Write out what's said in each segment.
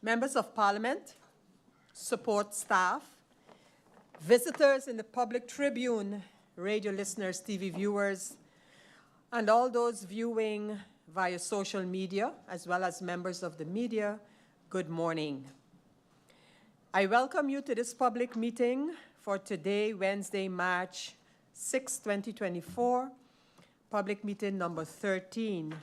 Members of Parliament, support staff, visitors in the public tribune, radio listeners, TV viewers, and all those viewing via social media, as well as members of the media, good morning. I welcome you to this public meeting for today, Wednesday, March 6, 2024, public meeting number 13.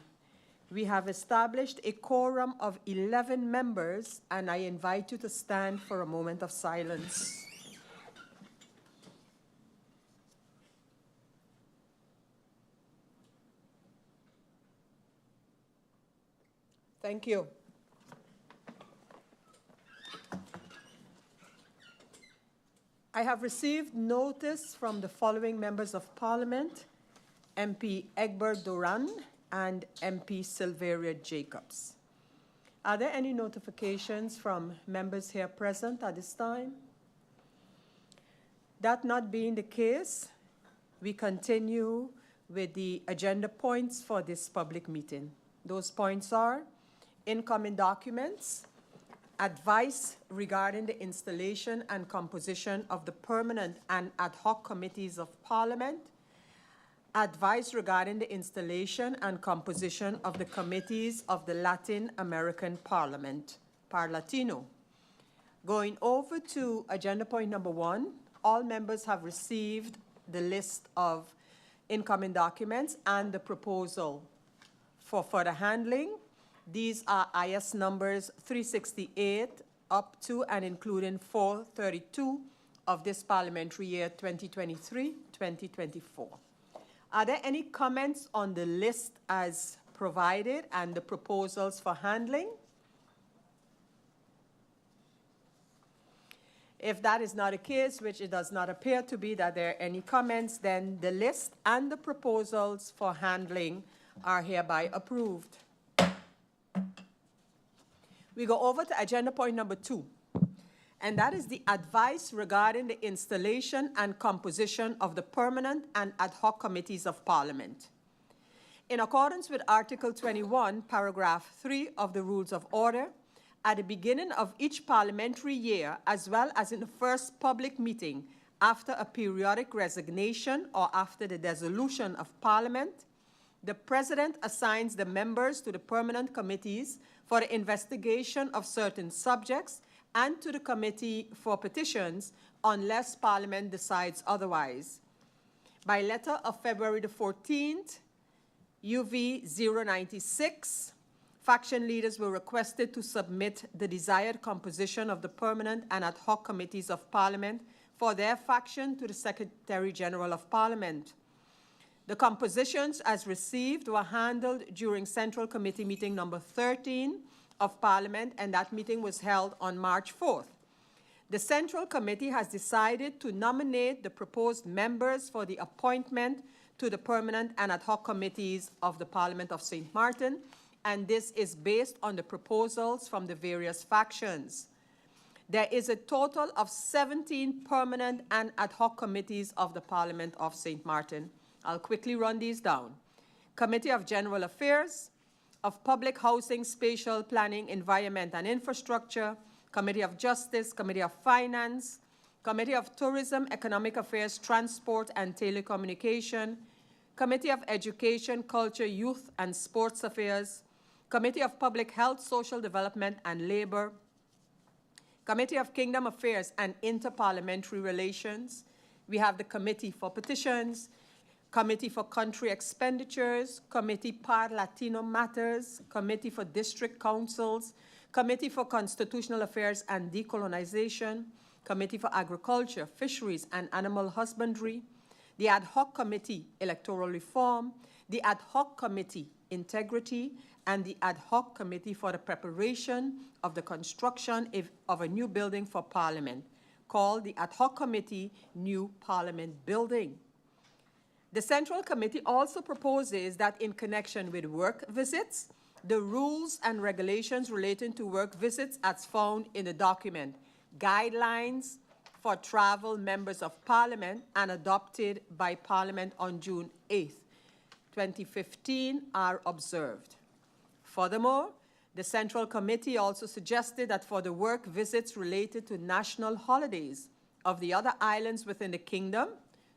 We have established a quorum of 11 members, and I invite you to stand for a moment of silence. Thank you. I have received notice from the following members of Parliament: MP Egbert Duran and MP Silveria Jacobs. Are there any notifications from members here present at this time? That not being the case, we continue with the agenda points for this public meeting. Those points are incoming documents, advice regarding the installation and composition of the permanent and ad hoc committees of Parliament, advice regarding the installation and composition of the committees of the Latin American Parliament, Parlatino. Going over to agenda point number 1, all members have received the list of incoming documents and the proposal for further handling. These are IS numbers 368 up to and including 432 of this parliamentary year 2023-2024. Are there any comments on the list as provided and the proposals for handling? If that is not the case, which it does not appear to be that there are any comments, then the list and the proposals for handling are hereby approved. We go over to agenda point number 2, and that is the advice regarding the installation and composition of the permanent and ad hoc committees of Parliament. In accordance with Article 21, paragraph 3 of the Rules of Order, at the beginning of each parliamentary year, as well as in the first public meeting after a periodic resignation or after the dissolution of Parliament, the President assigns the members to the permanent committees for the investigation of certain subjects and to the Committee for Petitions unless Parliament decides otherwise. By letter of February the 14th, UV 096, faction leaders were requested to submit the desired composition of the permanent and ad hoc committees of Parliament for their faction to the Secretary General of Parliament. The compositions as received were handled during Central Committee meeting number 13 of Parliament, and that meeting was held on March 4th. The Central Committee has decided to nominate the proposed members for the appointment to the permanent and ad hoc committees of the Parliament of St. Martin, and this is based on the proposals from the various factions. There is a total of 17 permanent and ad hoc committees of the Parliament of St. Martin. I'll quickly run these down. Committee of General Affairs, of Public Housing, Spatial Planning, Environment and Infrastructure, Committee of Justice, Committee of Finance, Committee of Tourism, Economic Affairs, Transport and Telecommunication, Committee of Education, Culture, Youth and Sports Affairs, Committee of Public Health, Social Development and Labor, Committee of Kingdom Affairs and Interparliamentary Relations. We have the Committee for Petitions, Committee for Country Expenditures, Committee Parlatino Matters, Committee for District Councils, Committee for Constitutional Affairs and Decolonization, Committee for Agriculture, Fisheries and Animal Husbandry, the Ad Hoc Committee Electoral Reform, the Ad Hoc Committee Integrity, and the Ad Hoc Committee for the Preparation of the Construction of a New Building for Parliament, called the Ad Hoc Committee New Parliament Building. The Central Committee also proposes that in connection with work visits, the rules and regulations relating to work visits as found in the document Guidelines for Travel Members of Parliament and adopted by Parliament on June 8, 2015 are observed. Furthermore, The Central Committee also suggested that for the work visits related to national holidays of the other islands within the kingdom,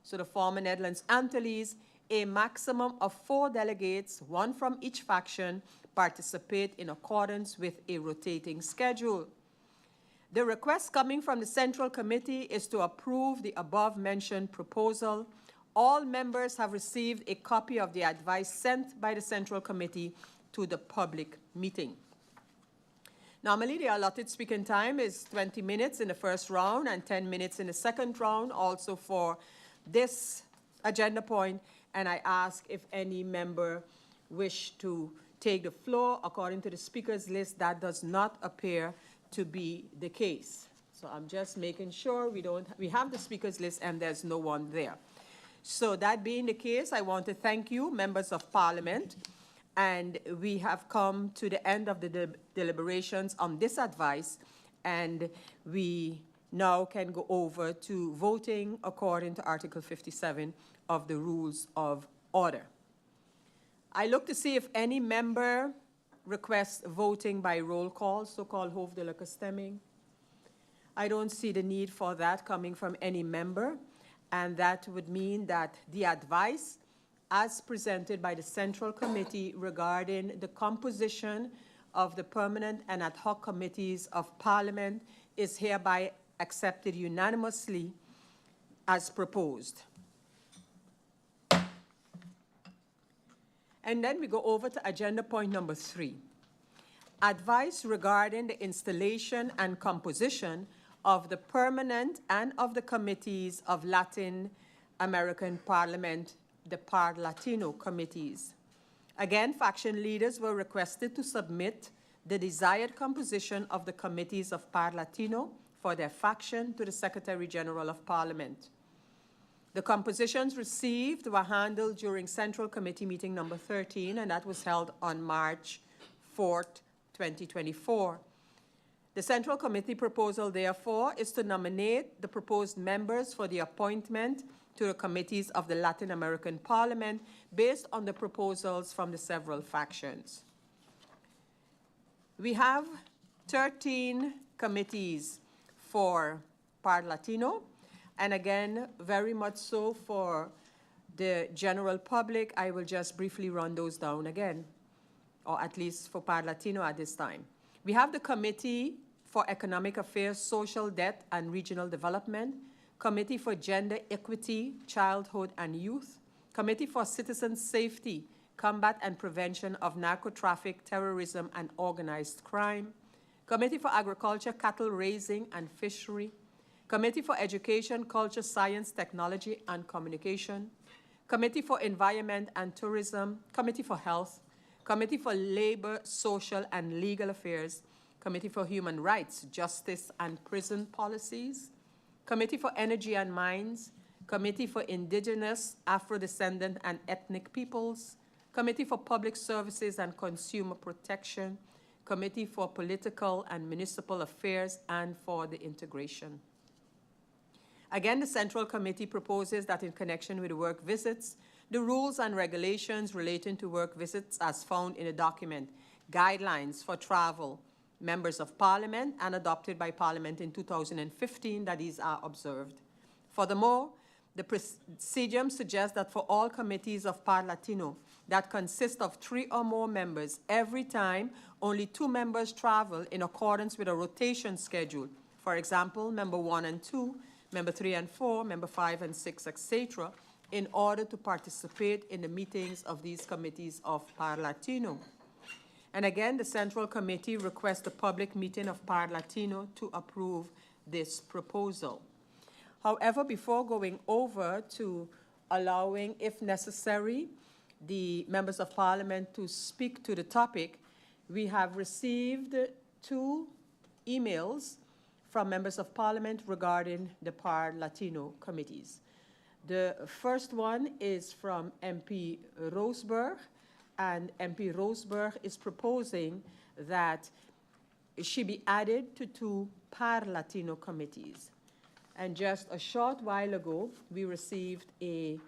so the former Netherlands Antilles, a maximum of 4 delegates, 1 from each faction, participate in accordance with a rotating schedule. The request coming from the Central Committee is to approve the above-mentioned proposal. All members have received a copy of the advice sent by the Central Committee to the public meeting. Normally, the allotted speaking time is 20 minutes in the first round and 10 minutes in the second round, also for this agenda point, and I ask if any member wish to take the floor. According to the speakers list, that does not appear to be the case. So I'm just making sure we have the speakers list and there's no one there. So that being the case, I want to thank you, members of Parliament, and we have come to the end of the deliberations on this advice, and we now can go over to voting according to Article 57 of the Rules of Order. I look to see if any member requests voting by roll call, so-called hoofdelijke stemming. I don't see the need for that coming from any member, and that would mean that the advice as presented by the Central Committee regarding the composition of the permanent and ad hoc committees of Parliament is hereby accepted unanimously as proposed. And then we go over to agenda point number 3. Advice regarding the installation and composition of the permanent and of the committees of Latin American Parliament, the Parlatino committees. Again, faction leaders were requested to submit the desired composition of the committees of Parlatino for their faction to the Secretary General of Parliament. The compositions received were handled during Central Committee meeting number 13, and that was held on March 4th, 2024. The Central Committee proposal, therefore, is to nominate the proposed members for the appointment to the committees of the Latin American Parliament based on the proposals from the several factions. We have 13 committees for Parlatino, and again, very much so for the general public. I will just briefly run those down again, or at least for Parlatino at this time. We have the Committee for Economic Affairs, Social Debt and Regional Development, Committee for Gender Equity, Childhood and Youth, Committee for Citizen Safety, Combat and Prevention of Narco-traffic, Terrorism and Organized Crime, Committee for Agriculture, Cattle Raising and Fishery, Committee for Education, Culture, Science, Technology and Communication, Committee for Environment and Tourism, Committee for Health, Committee for Labor, Social and Legal Affairs, Committee for Human Rights, Justice and Prison Policies, Committee for Energy and Mines, Committee for Indigenous, Afro-Descendant and Ethnic Peoples, Committee for Public Services and Consumer Protection, Committee for Political and Municipal Affairs, and for the Integration. Again, the Central Committee proposes that in connection with the work visits, the rules and regulations relating to work visits as found in a document, Guidelines for Travel, Members of Parliament, and adopted by Parliament in 2015, that these are observed. Furthermore, the Presidium suggests that for all committees of Parlatino that consist of 3 or more members, every time only 2 members travel in accordance with a rotation schedule. For example, member 1 and 2, member 3 and 4, member 5 and 6, etc., in order to participate in the meetings of these committees of Parlatino. And again, the Central Committee requests a public meeting of Parlatino to approve this proposal. However, before going over to allowing, if necessary, the members of Parliament to speak to the topic, we have received 2 emails from members of Parliament regarding the Parlatino committees. The first one is from MP Roseberg, and MP Roseberg is proposing that she be added to 2 Parlatino committees. And just a short while ago, we received an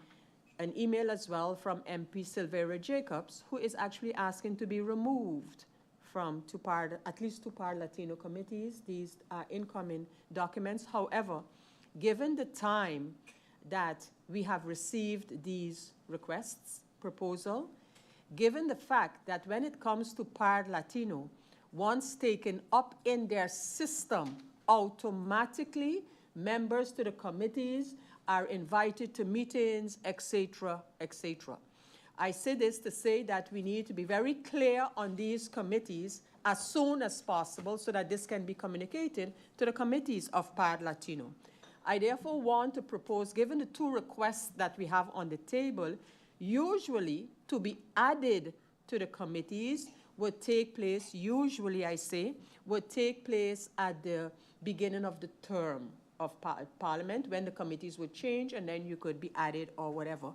email as well from MP Silvera Jacobs, who is actually asking to be removed from at least two Parlatino committees. These are incoming documents. However, given the time that we have received these requests, proposal, given the fact that when it comes to Parlatino, once taken up in their system, automatically members to the committees are invited to meetings, etc., etc. I say this to say that we need to be very clear on these committees as soon as possible so that this can be communicated to the committees of Parlatino. I therefore want to propose, given the two requests that we have on the table, usually to be added to the committees would take place, usually I say, would take place at the beginning of the term of Parliament when the committees would change and then you could be added or whatever.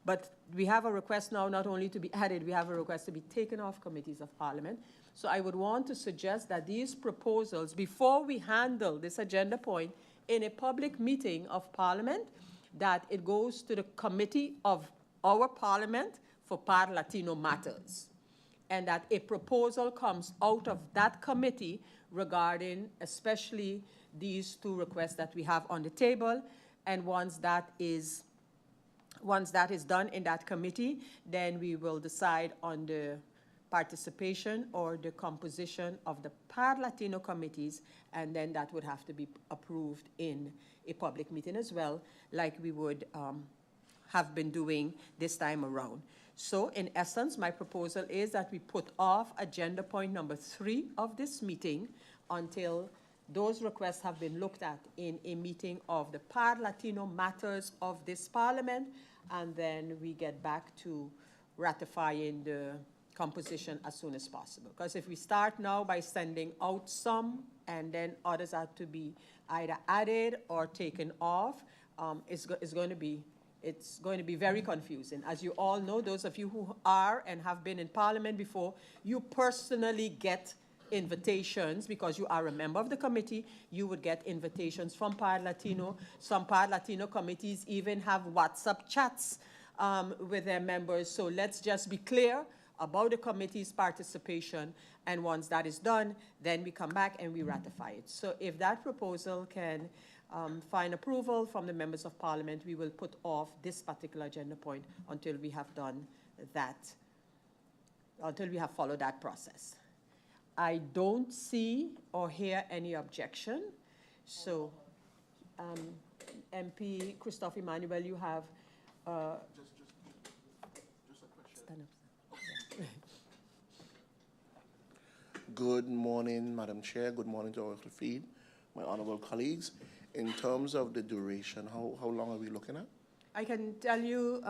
But we have a request now not only to be added, we have a request to be taken off committees of Parliament. So I would want to suggest that these proposals, before we handle this agenda point in a public meeting of Parliament, that it goes to the committee of our Parliament for Parlatino matters, and that a proposal comes out of that committee regarding especially these two requests that we have on the table. And once that is done in that committee, then we will decide on the participation or the composition of the Parlatino committees, and then that would have to be approved in a public meeting as well, like we would have been doing this time around. So in essence, my proposal is that we put off agenda point number 3 of this meeting until those requests have been looked at in a meeting of the Parlatino matters of this Parliament, and then we get back to ratifying the composition as soon as possible. Because if we start now by sending out some and then others are to be either added or taken off, it's going to be very confusing. As you all know, those of you who are and have been in Parliament before, you personally get invitations because you are a member of the committee. You would get invitations from Parlatino. Some Parlatino committees even have WhatsApp chats with their members. So let's just be clear about the committee's participation, and once that is done, then we come back and we ratify it. So if that proposal can find approval from the members of Parliament, we will put off this particular agenda point until we have done that, until we have followed that process. I don't see or hear any objection. So, MP Christophe Emmanuel, you have... Just a question. Stand up. Good morning, Madam Chair. Good morning to our feed, my honorable colleagues. In terms of the duration, how long are we looking at? I can tell you,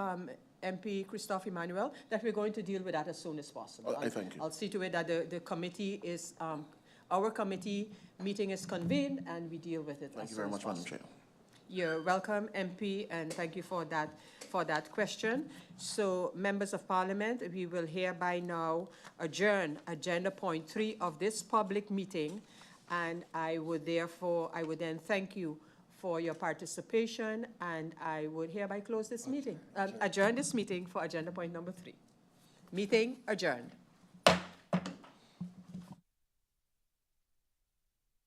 MP Christophe Emmanuel, that we're going to deal with that as soon as possible. I thank you. I'll see to it that the committee is, our committee meeting is convened and we deal with it. Thank you very much, Madam Chair. You're welcome, MP, and thank you for that question. So, members of Parliament, we will hereby now adjourn agenda point 3 of this public meeting, and I would then thank you for your participation, and I would hereby close this meeting, adjourn this meeting for agenda point number 3. Meeting adjourned.